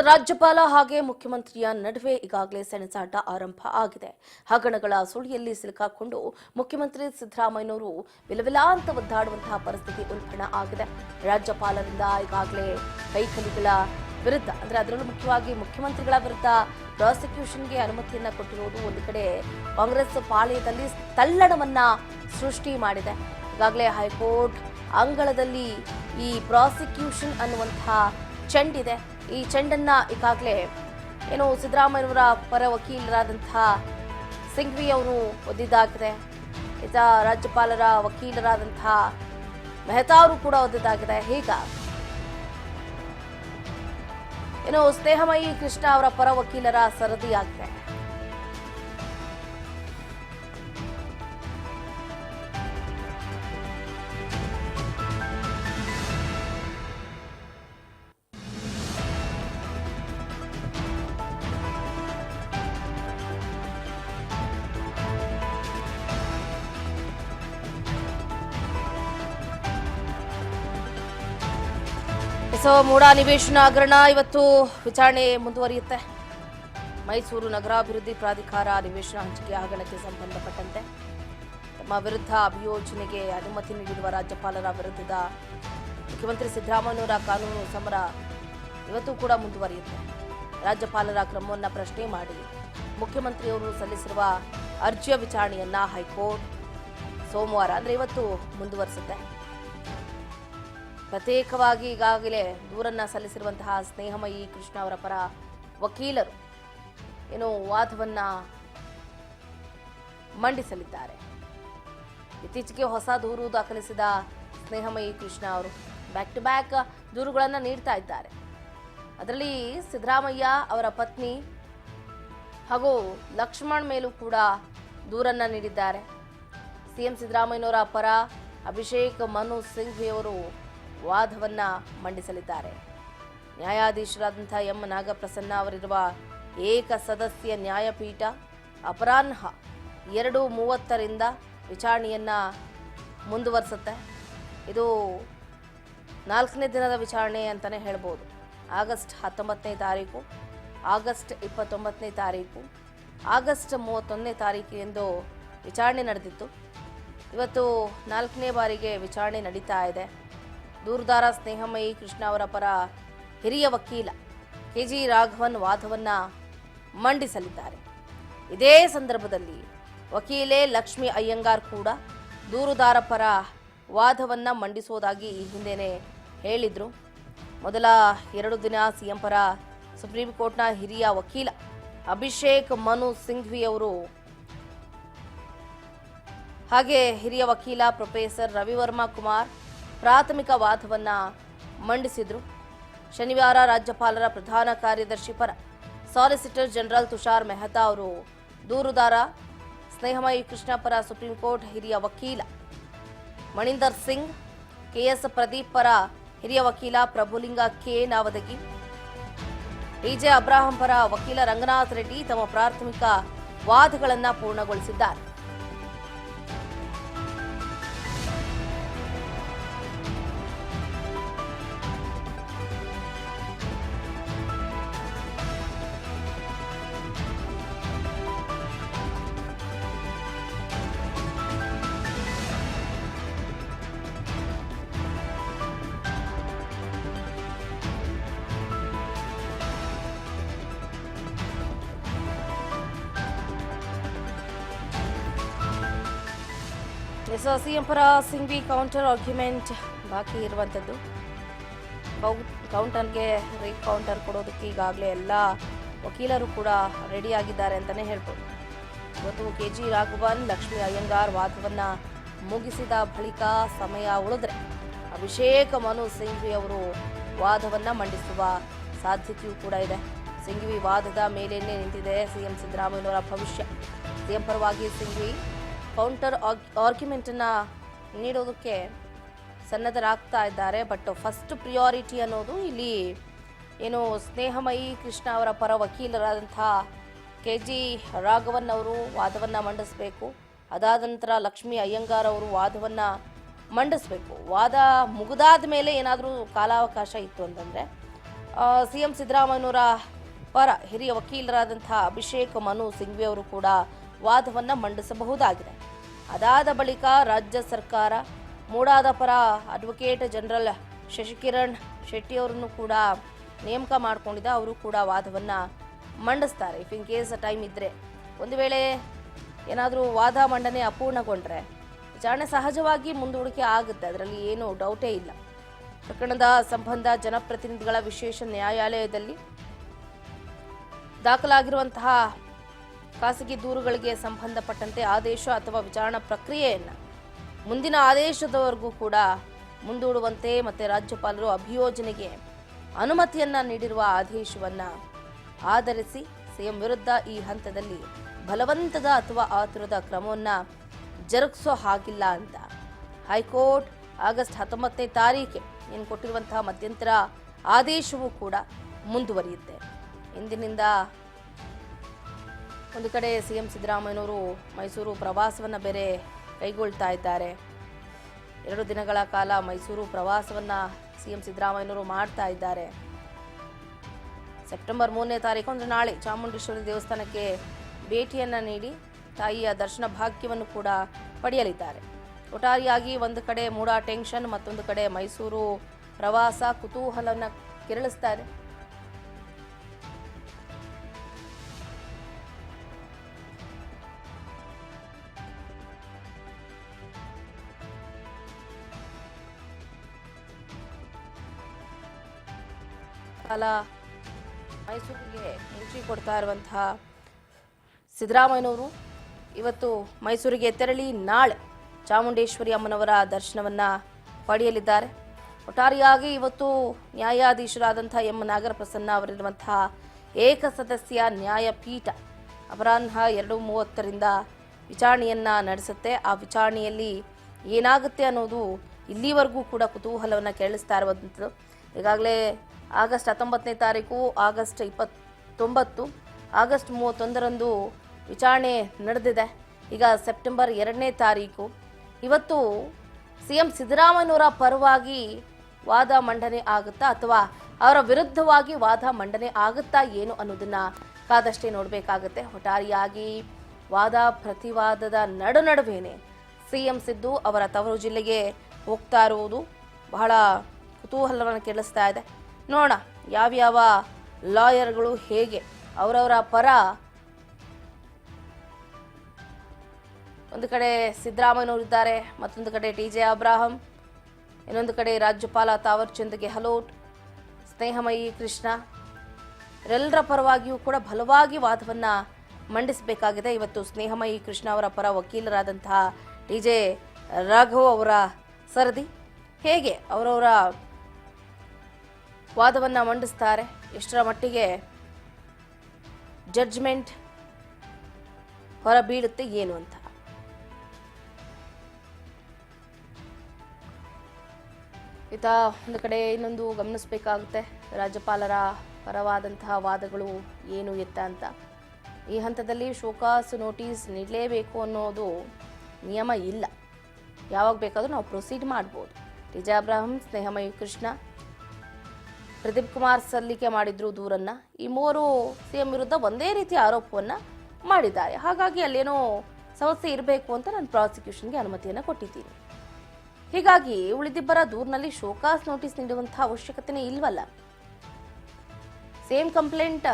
ರಾಜ್ಯಪಾಲ ಹಾಗೆ ಮುಖ್ಯಮಂತ್ರಿಯ ನಡುವೆ ಈಗಾಗಲೇ ಸೆಣಸಾಟ ಆರಂಭ ಆಗಿದೆ. ಹಗರಣಗಳ ಸುಳಿಯಲ್ಲಿ ಸಿಲುಕಾಕೊಂಡು ಮುಖ್ಯಮಂತ್ರಿ ಸಿದ್ದರಾಮಯ್ಯನವರು ವಿಲವಿಲ ಅಂತ ಒದ್ದಾಡುವಂತಹ ಪರಿಸ್ಥಿತಿ ಉಲ್ಬಣ ಆಗಿದೆ. ರಾಜ್ಯಪಾಲರಿಂದ ಈಗಾಗಲೇ ಕೈಕಲಿಗಳ ವಿರುದ್ಧ ಅದರಲ್ಲೂ ಮುಖ್ಯವಾಗಿ ಮುಖ್ಯಮಂತ್ರಿಗಳ ವಿರುದ್ಧ ಪ್ರಾಸಿಕ್ಯೂಷನ್ಗೆ ಅನುಮತಿಯನ್ನ ಕೊಟ್ಟಿರುವುದು ಒಂದು ಕಡೆ ಕಾಂಗ್ರೆಸ್ ಪಾಳ್ಯದಲ್ಲಿ ತಲ್ಲಣವನ್ನ ಸೃಷ್ಟಿ ಮಾಡಿದೆ. ಈಗಾಗಲೇ ಹೈಕೋರ್ಟ್ ಅಂಗಳದಲ್ಲಿ ಈ ಪ್ರಾಸಿಕ್ಯೂಷನ್ ಅನ್ನುವಂತಹ ಚೆಂಡಿದೆ. ಈ ಚೆಂಡನ್ನ ಈಗಾಗಲೇ ಸಿದ್ದರಾಮಯ್ಯನವರ ಪರ ವಕೀಲರಾದಂತಹ ಸಿಂಘ್ವಿ ಅವರು ಒದ್ದಿದ್ದಾಗಿದೆ. ರಾಜ್ಯಪಾಲರ ವಕೀಲರಾದಂತಹ ಮೆಹ್ತಾ ಅವರು ಕೂಡ ಒದ್ದಿದ್ದಾಗಿದೆ. ಹೀಗ ಸ್ನೇಹಮಯಿ ಕೃಷ್ಣ ಅವರ ಪರ ವಕೀಲರ ಸರದಿಯಾಗಿದೆ. ಮೂಡಾ ನಿವೇಶನ ಹಗರಣ ಇವತ್ತು ವಿಚಾರಣೆ ಮುಂದುವರಿಯುತ್ತೆ. ಮೈಸೂರು ನಗರಾಭಿವೃದ್ಧಿ ಪ್ರಾಧಿಕಾರ ನಿವೇಶನ ಹಂಚಿಕೆ ಹಗರಣಕ್ಕೆ ಸಂಬಂಧಪಟ್ಟಂತೆ ತಮ್ಮ ವಿರುದ್ಧ ಅಭಿಯೋಜನೆಗೆ ಅನುಮತಿ ನೀಡಿರುವ ರಾಜ್ಯಪಾಲರ ವಿರುದ್ಧದ ಮುಖ್ಯಮಂತ್ರಿ ಸಿದ್ದರಾಮಯ್ಯನವರ ಕಾನೂನು ಸಮರ ಇವತ್ತು ಕೂಡ ಮುಂದುವರಿಯುತ್ತೆ. ರಾಜ್ಯಪಾಲರ ಕ್ರಮವನ್ನು ಪ್ರಶ್ನೆ ಮಾಡಿ ಮುಖ್ಯಮಂತ್ರಿಯವರು ಸಲ್ಲಿಸಿರುವ ಅರ್ಜಿಯ ವಿಚಾರಣೆಯನ್ನ ಹೈಕೋರ್ಟ್ ಸೋಮವಾರ ಇವತ್ತು ಮುಂದುವರಿಸುತ್ತೆ. ಪ್ರತ್ಯೇಕವಾಗಿ ಈಗಾಗಲೇ ದೂರನ್ನ ಸಲ್ಲಿಸಿರುವಂತಹ ಸ್ನೇಹಮಯಿ ಕೃಷ್ಣ ಅವರ ಪರ ವಕೀಲರು ವಾದವನ್ನ ಮಂಡಿಸಲಿದ್ದಾರೆ. ಇತ್ತೀಚೆಗೆ ಹೊಸ ದೂರು ದಾಖಲಿಸಿದ ಸ್ನೇಹಮಯಿ ಕೃಷ್ಣ ಅವರು ಬ್ಯಾಕ್ ಟು ಬ್ಯಾಕ್ ದೂರುಗಳನ್ನು ನೀಡ್ತಾ ಇದ್ದಾರೆ. ಅದರಲ್ಲಿ ಸಿದ್ದರಾಮಯ್ಯ ಅವರ ಪತ್ನಿ ಹಾಗೂ ಲಕ್ಷ್ಮಣ್ ಮೇಲೂ ಕೂಡ ದೂರನ್ನ ನೀಡಿದ್ದಾರೆ. ಸಿಎಂ ಸಿದ್ದರಾಮಯ್ಯನವರ ಪರ ಅಭಿಷೇಕ್ ಮನು ಸಿಂಘ್ವಿ ಅವರು ವಾದವನ್ನ ಮಂಡಿಸಲಿದ್ದಾರೆ. ನ್ಯಾಯಾಧೀಶರಾದಂತಹ ಎಂ ನಾಗಪ್ರಸನ್ನ ಅವರಿರುವ ಏಕ ಸದಸ್ಯ ನ್ಯಾಯಪೀಠ ಅಪರಾಹ್ನ 2:30ರಿಂದ ವಿಚಾರಣೆಯನ್ನ ಮುಂದುವರಿಸುತ್ತೆ. ಇದು 4ನೇ ದಿನದ ವಿಚಾರಣೆ ಅಂತಾನೆ ಹೇಳ್ಬೋದು. ಆಗಸ್ಟ್ 19ನೇ ತಾರೀಕು, ಆಗಸ್ಟ್ 29ನೇ ತಾರೀಕು, ಆಗಸ್ಟ್ 31ನೇ ತಾರೀಕು ಎಂದು ವಿಚಾರಣೆ ನಡೆದಿತ್ತು. ಇವತ್ತು 4ನೇ ಬಾರಿಗೆ ವಿಚಾರಣೆ ನಡೀತಾ ಇದೆ. ದೂರುದಾರ ಸ್ನೇಹಮಯಿ ಕೃಷ್ಣ ಅವರ ಪರ ಹಿರಿಯ ವಕೀಲ ಕೆಜಿ ರಾಘವನ್ ವಾದವನ್ನ ಮಂಡಿಸಲಿದ್ದಾರೆ. ಇದೇ ಸಂದರ್ಭದಲ್ಲಿ ವಕೀಲೆ ಲಕ್ಷ್ಮಿ ಅಯ್ಯಂಗಾರ್ ಕೂಡ ದೂರುದಾರ ಪರ ವಾದವನ್ನ ಮಂಡಿಸುವುದಾಗಿ ಈ ಹಿಂದೆನೇ ಹೇಳಿದ್ರು. ಮೊದಲ 2 ದಿನ ಸಿಎಂ ಪರ ಸುಪ್ರೀಂ ಕೋರ್ಟ್ನ ಹಿರಿಯ ವಕೀಲ ಅಭಿಷೇಕ್ ಮನು ಸಿಂಘ್ವಿ ಅವರು ಹಾಗೆ ಹಿರಿಯ ವಕೀಲ ಪ್ರೊಫೆಸರ್ ರವಿವರ್ಮ ಕುಮಾರ್ ಪ್ರಾಥಮಿಕ ವಾದವನ್ನ ಮಂಡಿಸಿದ್ರು. ಶನಿವಾರ ರಾಜ್ಯಪಾಲರ ಪ್ರಧಾನ ಕಾರ್ಯದರ್ಶಿ ಪರ ಸಾಲಿಸಿಟರ್ ಜನರಲ್ ತುಷಾರ್ ಮೆಹ್ತಾ ಅವರು ದೂರುದಾರ ಸ್ನೇಹಮಯಿ ಕೃಷ್ಣ ಪರ ಸುಪ್ರೀಂ ಕೋರ್ಟ್ ಹಿರಿಯ ವಕೀಲ ಮಣಿಂದರ್ ಸಿಂಗ್, ಕೆಎಸ್ ಪ್ರದೀಪ್ ಪರ ಹಿರಿಯ ವಕೀಲ Prabhulinga K Navadagi, DJ Abraham ಪರ ವಕೀಲ ರಂಗನಾಥ್ ರೆಡ್ಡಿ ತಮ್ಮ ಪ್ರಾಥಮಿಕ ವಾದಗಳನ್ನು ಪೂರ್ಣಗೊಳಿಸಿದ್ದಾರೆ. ಸಿಎಂ ಪರ ಸಿಂಘ್ವಿ ಕೌಂಟರ್ ಆರ್ಗ್ಯುಮೆಂಟ್ ಬಾಕಿ ಇರುವಂಥದ್ದು. ಕೌಂಟರ್ಗೆ ರೀಕೌಂಟರ್ ಕೊಡೋದಕ್ಕೆ ಈಗಾಗಲೇ ಎಲ್ಲ ವಕೀಲರು ಕೂಡ ರೆಡಿಯಾಗಿದ್ದಾರೆ ಅಂತಲೇ ಹೇಳ್ಬೋದು. ಇವತ್ತು ಕೆಜಿ ರಾಘವನ್ ಲಕ್ಷ್ಮಿ ಅಯ್ಯಂಗಾರ್ ವಾದವನ್ನು ಮುಗಿಸಿದ ಬಳಿಕ ಸಮಯ ಉಳಿದ್ರೆ ಅಭಿಷೇಕ್ ಮನು ಸಿಂಘ್ವಿ ಅವರು ವಾದವನ್ನು ಮಂಡಿಸುವ ಸಾಧ್ಯತೆಯೂ ಕೂಡ ಇದೆ. ಸಿಂಘ್ವಿ ವಾದದ ಮೇಲೇನೆ ನಿಂತಿದೆ ಸಿಎಂ ಸಿದ್ದರಾಮಯ್ಯನವರ ಭವಿಷ್ಯ. ಸಿಎಂ ಪರವಾಗಿ ಸಿಂಘ್ವಿ ಕೌಂಟರ್ ಆರ್ಗ್ಯುಮೆಂಟ್ ಅನ್ನ ನೀಡೋದಕ್ಕೆ ಸನ್ನದ್ಧರಾಗ್ತಾ ಇದ್ದಾರೆ. ಬಟ್ ಫಸ್ಟ್ ಪ್ರಿಯಾರಿಟಿ ಅನ್ನೋದು ಇಲ್ಲಿ ಸ್ನೇಹಮಯಿ ಕೃಷ್ಣ ಅವರ ಪರ ವಕೀಲರಾದಂತಹ ಕೆಜಿ ರಾಘವನ್ ಅವರು ವಾದವನ್ನ ಮಂಡಿಸಬೇಕು. ಅದಾದ ನಂತರ ಲಕ್ಷ್ಮಿ ಅಯ್ಯಂಗಾರ್ ಅವರು ವಾದವನ್ನ ಮಂಡಿಸಬೇಕು. ವಾದ ಮುಗಿದಾದ ಮೇಲೆ ಏನಾದರೂ ಕಾಲಾವಕಾಶ ಇತ್ತು ಅಂತಂದರೆ ಸಿಎಂ ಸಿದ್ದರಾಮಯ್ಯನವರ ಪರ ಹಿರಿಯ ವಕೀಲರಾದಂತಹ ಅಭಿಷೇಕ್ ಮನು ಸಿಂಘ್ವಿ ಅವರು ಕೂಡ ವಾದವನ್ನು ಮಂಡಿಸಬಹುದಾಗಿದೆ. ಅದಾದ ಬಳಿಕ ರಾಜ್ಯ ಸರ್ಕಾರ ಮೂಡಾದ ಪರ ಅಡ್ವೊಕೇಟ್ ಜನರಲ್ ಶಶಿಕಿರಣ್ ಶೆಟ್ಟಿ ಅವರನ್ನು ಕೂಡ ನೇಮಕ ಮಾಡಿಕೊಂಡಿದ್ದ. ಅವರು ಕೂಡ ವಾದವನ್ನು ಮಂಡಿಸ್ತಾರೆ. ಇಫ್ ಇನ್ ಕೇಸ್ ಟೈಮ್ ಇದ್ದರೆ, ಒಂದು ವೇಳೆ ಏನಾದರೂ ವಾದ ಮಂಡನೆ ಅಪೂರ್ಣಗೊಂಡ್ರೆ ವಿಚಾರಣೆ ಸಹಜವಾಗಿ ಮುಂದೂಡಿಕೆ ಆಗುತ್ತೆ, ಅದರಲ್ಲಿ ಏನೂ ಡೌಟೇ ಇಲ್ಲ. ಪ್ರಕರಣದ ಸಂಬಂಧ ಜನಪ್ರತಿನಿಧಿಗಳ ವಿಶೇಷ ನ್ಯಾಯಾಲಯದಲ್ಲಿ ದಾಖಲಾಗಿರುವಂತಹ ಖಾಸಗಿ ದೂರುಗಳಿಗೆ ಸಂಬಂಧಪಟ್ಟಂತೆ ಆದೇಶ ಅಥವಾ ವಿಚಾರಣಾ ಪ್ರಕ್ರಿಯೆಯನ್ನು ಮುಂದಿನ ಆದೇಶದವರೆಗೂ ಕೂಡ ಮುಂದೂಡುವಂತೆ ಮತ್ತೆ ರಾಜ್ಯಪಾಲರು ಅಭಿಯೋಜನೆಗೆ ಅನುಮತಿಯನ್ನ ನೀಡಿರುವ ಆದೇಶವನ್ನು ಆಧರಿಸಿ ಸಿಎಂ ವಿರುದ್ಧ ಈ ಹಂತದಲ್ಲಿ ಬಲವಂತದ ಅಥವಾ ಆತುರದ ಕ್ರಮವನ್ನು ಜರುಗಿಸೋ ಹಾಗಿಲ್ಲ ಅಂತ ಹೈಕೋರ್ಟ್ ಆಗಸ್ಟ್ 19ನೇ ತಾರೀಖು ಏನು ಕೊಟ್ಟಿರುವಂತಹ ಮಧ್ಯಂತರ ಆದೇಶವೂ ಕೂಡ ಮುಂದುವರಿಯುತ್ತೆ. ಇಂದಿನಿಂದ ಒಂದು ಕಡೆ ಸಿಎಂ ಸಿದ್ದರಾಮಯ್ಯನವರು ಮೈಸೂರು ಪ್ರವಾಸವನ್ನು ಬೇರೆ ಕೈಗೊಳ್ತಾ ಇದ್ದಾರೆ. 2 ದಿನಗಳ ಕಾಲ ಮೈಸೂರು ಪ್ರವಾಸವನ್ನು ಸಿಎಂ ಸಿದ್ದರಾಮಯ್ಯನವರು ಮಾಡ್ತಾ ಇದ್ದಾರೆ. ಸೆಪ್ಟೆಂಬರ್ 3ನೇ ತಾರೀಕು ಅಂದರೆ ನಾಳೆ ಚಾಮುಂಡೇಶ್ವರಿ ದೇವಸ್ಥಾನಕ್ಕೆ ಭೇಟಿಯನ್ನು ನೀಡಿ ತಾಯಿಯ ದರ್ಶನ ಭಾಗ್ಯವನ್ನು ಕೂಡ ಪಡೆಯಲಿದ್ದಾರೆ. ಒಟ್ಟಾರೆಯಾಗಿ ಒಂದು ಕಡೆ ಮೂಡಾ ಟೆನ್ಷನ್, ಮತ್ತೊಂದು ಕಡೆ ಮೈಸೂರು ಪ್ರವಾಸ ಕುತೂಹಲವನ್ನು ಕೆರಳಿಸ್ತಾ ಇದೆ. ಕಾಲ ಮೈಸೂರಿಗೆ ಎಂಟ್ರಿ ಕೊಡ್ತಾ ಇರುವಂತಹ ಸಿದ್ದರಾಮಯ್ಯನವರು ಇವತ್ತು ಮೈಸೂರಿಗೆ ತೆರಳಿ ನಾಳೆ ಚಾಮುಂಡೇಶ್ವರಿ ಅಮ್ಮನವರ ದರ್ಶನವನ್ನು ಪಡೆಯಲಿದ್ದಾರೆ. ಒಟ್ಟಾರೆಯಾಗಿ ಇವತ್ತು ನ್ಯಾಯಾಧೀಶರಾದಂಥ ಎಂ ನಾಗರಪ್ರಸನ್ನ ಅವರಿರುವಂತಹ ಏಕಸದಸ್ಯ ನ್ಯಾಯಪೀಠ ಅಪರಾಹ್ನ 2:30ರಿಂದ ವಿಚಾರಣೆಯನ್ನು ನಡೆಸುತ್ತೆ. ಆ ವಿಚಾರಣೆಯಲ್ಲಿ ಏನಾಗುತ್ತೆ ಅನ್ನೋದು ಇಲ್ಲಿವರೆಗೂ ಕೂಡ ಕುತೂಹಲವನ್ನು ಕೆರಳಿಸ್ತಾ ಇರುವಂಥದ್ದು. ಈಗಾಗಲೇ ಆಗಸ್ಟ್ 19ನೇ ತಾರೀಕು, ಆಗಸ್ಟ್ 29, ಆಗಸ್ಟ್ 31ರಂದು ವಿಚಾರಣೆ ನಡೆದಿದೆ. ಈಗ ಸೆಪ್ಟೆಂಬರ್ 2ನೇ ತಾರೀಕು. ಇವತ್ತು ಸಿಎಂ ಸಿದ್ದರಾಮಯ್ಯನವರ ಪರವಾಗಿ ವಾದ ಮಂಡನೆ ಆಗುತ್ತಾ ಅಥವಾ ಅವರ ವಿರುದ್ಧವಾಗಿ ವಾದ ಮಂಡನೆ ಆಗುತ್ತಾ ಏನು ಅನ್ನೋದನ್ನ ಕಾದಷ್ಟೇ ನೋಡಬೇಕಾಗುತ್ತೆ. ಒಟ್ಟಾರೆಯಾಗಿ ವಾದ ಪ್ರತಿವಾದದ ನಡುವೇನೆ ಸಿಎಂ ಸಿದ್ದು ಅವರ ತವರು ಜಿಲ್ಲೆಗೆ ಹೋಗ್ತಾ ಇರುವುದು ಬಹಳ ಕುತೂಹಲವನ್ನು ಕೆರಳಿಸ್ತಾ ಇದೆ. ನೋಡೋಣ ಯಾವ್ಯಾವ ಲಾಯರ್ಗಳು ಹೇಗೆ ಅವರವರ ಪರ, ಒಂದು ಕಡೆ ಸಿದ್ದರಾಮಯ್ಯನವರು ಇದ್ದಾರೆ, ಮತ್ತೊಂದು ಕಡೆ ಟಿ.ಜೆ. ಅಬ್ರಾಹಂ, ಇನ್ನೊಂದು ಕಡೆ ರಾಜ್ಯಪಾಲ ತಾವರ್ ಚಂದ್ ಗೆಹ್ಲೋಟ್, ಸ್ನೇಹಮಯಿ ಕೃಷ್ಣ, ಇವರೆಲ್ಲರ ಪರವಾಗಿಯೂ ಕೂಡ ಬಲವಾಗಿ ವಾದವನ್ನು ಮಂಡಿಸಬೇಕಾಗಿದೆ. ಇವತ್ತು ಸ್ನೇಹಮಯಿ ಕೃಷ್ಣ ಅವರ ಪರ ವಕೀಲರಾದಂತಹ ಟಿ.ಜೆ. ರಾಘವ್ ಅವರ ಸರದಿ. ಹೇಗೆ ಅವರವರ ವಾದವನ್ನು ಮಂಡಿಸ್ತಾರೆ, ಎಷ್ಟರ ಮಟ್ಟಿಗೆ ಜಡ್ಜ್ಮೆಂಟ್ ಹೊರಬೀಳುತ್ತೆ ಏನು ಅಂತ. ಒಂದು ಕಡೆ ಇನ್ನೊಂದು ಗಮನಿಸಬೇಕಾಗುತ್ತೆ, ರಾಜ್ಯಪಾಲರ ಪರವಾದಂತಹ ವಾದಗಳು ಏನು ಎತ್ತ ಅಂತ. ಈ ಹಂತದಲ್ಲಿ ಶೋಕಾಸ್ ನೋಟಿಸ್ ನೀಡಲೇಬೇಕು ಅನ್ನೋದು ನಿಯಮ ಇಲ್ಲ. ಯಾವಾಗ ಬೇಕಾದರೂ ನಾವು ಪ್ರೊಸೀಡ್ ಮಾಡ್ಬೋದು. ಟಿ.ಜೆ. ಅಬ್ರಾಹಂ, ಸ್ನೇಹಮಯಿ ಕೃಷ್ಣ, ಪ್ರದೀಪ್ ಕುಮಾರ್ ಸಲ್ಲಿಕೆ ಮಾಡಿದ್ರು ದೂರನ್ನು. ಈ ಮೂವರು ಸಿಎಂ ವಿರುದ್ಧ ಒಂದೇ ರೀತಿಯ ಆರೋಪವನ್ನು ಮಾಡಿದ್ದಾರೆ. ಹಾಗಾಗಿ ಅಲ್ಲೇನೋ ಸಮಸ್ಯೆ ಇರಬೇಕು ಅಂತ ನಾನು ಪ್ರಾಸಿಕ್ಯೂಷನ್ಗೆ ಅನುಮತಿಯನ್ನು ಕೊಟ್ಟಿದ್ದೀನಿ. ಹೀಗಾಗಿ ಉಳಿದಿಬ್ಬರ ದೂರಿನಲ್ಲಿ ಶೋಕಾಸ್ ನೋಟಿಸ್ ನೀಡುವಂತಹ ಅವಶ್ಯಕತೆನೇ ಇಲ್ವಲ್ಲ. ಸೇಮ್ ಕಂಪ್ಲೇಂಟ್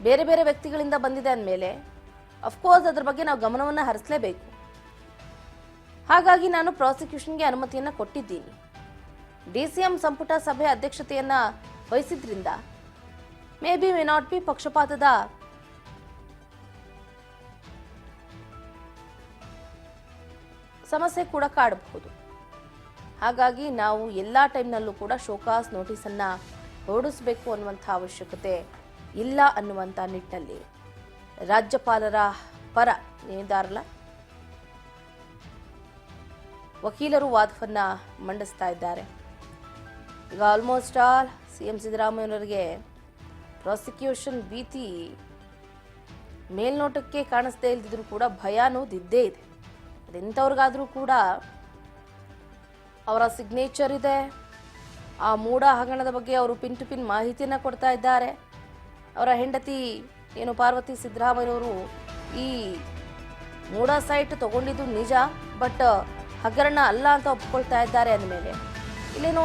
ಬೇರೆ ಬೇರೆ ವ್ಯಕ್ತಿಗಳಿಂದ ಬಂದಿದೆ ಅಂದಮೇಲೆ ಅಫ್ಕೋರ್ಸ್ ಅದ್ರ ಬಗ್ಗೆ ನಾವು ಗಮನವನ್ನು ಹರಿಸಲೇಬೇಕು. ಹಾಗಾಗಿ ನಾನು ಪ್ರಾಸಿಕ್ಯೂಷನ್ಗೆ ಅನುಮತಿಯನ್ನು ಕೊಟ್ಟಿದ್ದೀನಿ. ಡಿಸಿಎಂ ಸಂಪುಟ ಸಭೆ ಅಧ್ಯಕ್ಷತೆಯನ್ನ ವಹಿಸಿದ್ರಿಂದ ಮೇ ನಾಟ್ ಬಿ ಪಕ್ಷಪಾತದ ಸಮಸ್ಯೆ ಕೂಡ ಕಾಡಬಹುದು. ಹಾಗಾಗಿ ನಾವು ಎಲ್ಲ ಟೈಮ್ನಲ್ಲೂ ಕೂಡ ಶೋಕಾಸ್ ನೋಟಿಸನ್ನು ಹೊರಡಿಸಬೇಕು ಅನ್ನುವಂಥ ಅವಶ್ಯಕತೆ ಇಲ್ಲ ಅನ್ನುವಂಥ ನಿಟ್ಟಿನಲ್ಲಿ ರಾಜ್ಯಪಾಲರ ಪರ ಏನಿದ್ದಾರಲ್ಲ ವಕೀಲರು ವಾದವನ್ನು ಮಂಡಿಸ್ತಾ ಇದ್ದಾರೆ. ಈಗ ಆಲ್ಮೋಸ್ಟ್ ಆಲ್ ಸಿಎಂ ಸಿದ್ದರಾಮಯ್ಯನವರಿಗೆ ಪ್ರಾಸಿಕ್ಯೂಷನ್ ಭೀತಿ ಮೇಲ್ನೋಟಕ್ಕೆ ಕಾಣಿಸ್ದೇ ಇಲ್ದಿದ್ರು ಕೂಡ ಭಯ ಅನ್ನೋದಿದ್ದೇ ಇದೆ. ಅದೆಂಥವ್ರಿಗಾದರೂ ಕೂಡ ಅವರ ಸಿಗ್ನೇಚರ್ ಇದೆ, ಆ ಮೂಡ ಹಗರಣದ ಬಗ್ಗೆ ಅವರು ಪಿನ್ ಟು ಪಿನ್ ಮಾಹಿತಿಯನ್ನು ಕೊಡ್ತಾ ಇದ್ದಾರೆ. ಅವರ ಹೆಂಡತಿ ಏನು ಪಾರ್ವತಿ ಸಿದ್ದರಾಮಯ್ಯನವರು ಈ ಮೂಡ ಸೈಟ್ ತಗೊಂಡಿದ್ದು ನಿಜ, ಬಟ್ ಹಗರಣ ಅಲ್ಲ ಅಂತ ಒಪ್ಕೊಳ್ತಾ ಇದ್ದಾರೆ. ಅಂದಮೇಲೆ ಇಲ್ಲೇನೋ